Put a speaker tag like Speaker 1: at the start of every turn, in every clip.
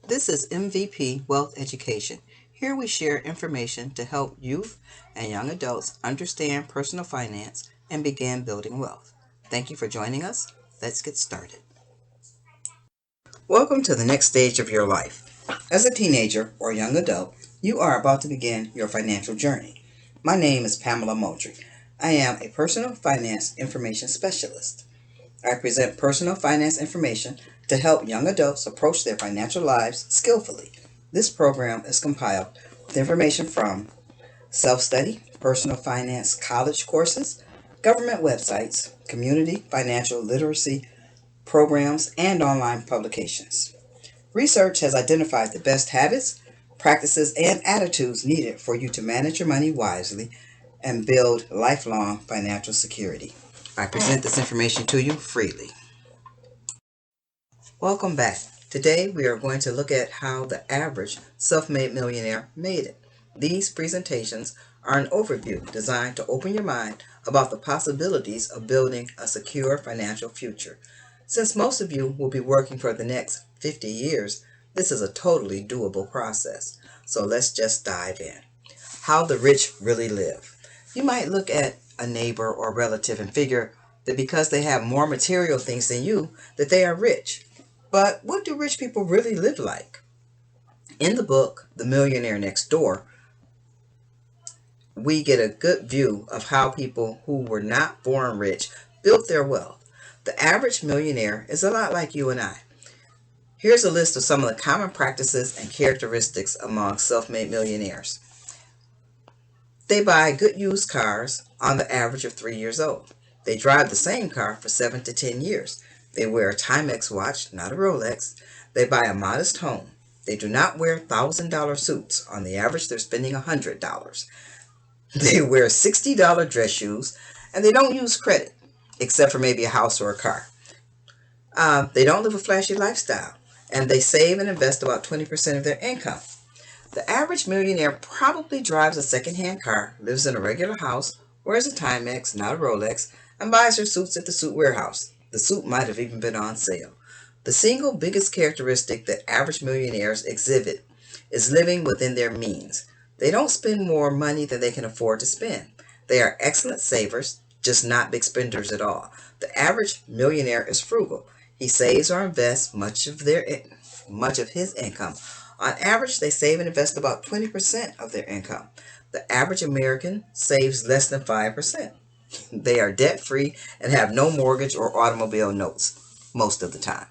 Speaker 1: This is MVP Wealth Education. Here we share information to help youth and young adults understand personal finance and begin building wealth. Thank you for joining us. Let's get started. Welcome to the next stage of your life. As a teenager or young adult, you are about to begin your financial journey. My name is Pamela Moultrie. I am a personal finance information specialist. I present personal finance information to help young adults approach their financial lives skillfully. This program is compiled with information from self-study, personal finance college courses, government websites, community financial literacy programs, and online publications. Research has identified the best habits, practices, and attitudes needed for you to manage your money wisely and build lifelong financial security. I present this information to you freely. Welcome back. Today we are going to look at how the average self-made millionaire made it. These presentations are an overview designed to open your mind about the possibilities of building a secure financial future. Since most of you will be working for the next 50 years, this is a totally doable process. So let's just dive in. How the rich really live. You might look at a neighbor or relative and figure that because they have more material things than you, that they are rich. But what do rich people really live like? In the book, The Millionaire Next Door, we get a good view of how people who were not born rich built their wealth. The average millionaire is a lot like you and I. Here's a list of some of the common practices and characteristics among self-made millionaires. They buy good used cars on the average of 3 years old. They drive the same car for 7 to 10 years. They wear a Timex watch, not a Rolex. They buy a modest home. They do not wear $1,000 suits. On the average, they're spending $100. They wear $60 dress shoes, and they don't use credit, except for maybe a house or a car. They don't live a flashy lifestyle, and they save and invest about 20% of their income. The average millionaire probably drives a second-hand car, lives in a regular house, wears a Timex, not a Rolex, and buys her suits at the suit warehouse. The suit might have even been on sale. The single biggest characteristic that average millionaires exhibit is living within their means. They don't spend more money than they can afford to spend. They are excellent savers, just not big spenders at all. The average millionaire is frugal. He saves or invests much of his income. On average, they save and invest about 20% of their income. The average American saves less than 5%. They are debt-free and have no mortgage or automobile notes most of the time.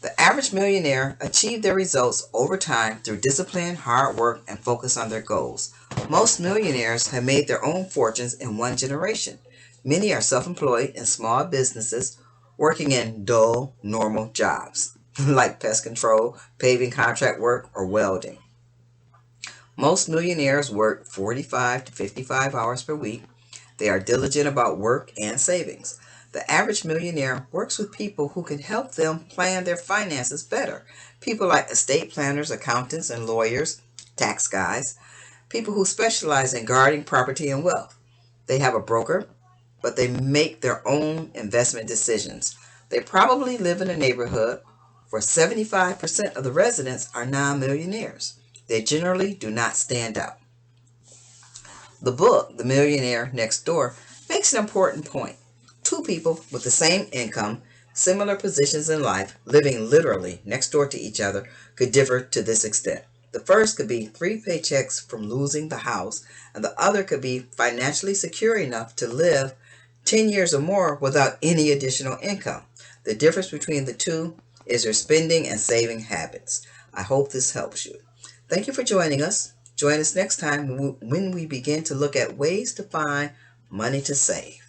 Speaker 1: The average millionaire achieved their results over time through discipline, hard work, and focus on their goals. Most millionaires have made their own fortunes in one generation. Many are self-employed in small businesses, working in dull, normal jobs, like pest control, paving contract work, or welding. Most millionaires work 45 to 55 hours per week. They are diligent about work and savings. The average millionaire works with people who can help them plan their finances better. People like estate planners, accountants, and lawyers, tax guys, people who specialize in guarding property and wealth. They have a broker, but they make their own investment decisions. They probably live in a neighborhood where 75% of the residents are non-millionaires. They generally do not stand out. The book, The Millionaire Next Door, makes an important point. Two people with the same income, similar positions in life, living literally next door to each other, could differ to this extent. The first could be 3 paychecks from losing the house, and the other could be financially secure enough to live 10 years or more without any additional income. The difference between the two is your spending and saving habits. I hope this helps you. Thank you for joining us. Join us next time when we begin to look at ways to find money to save.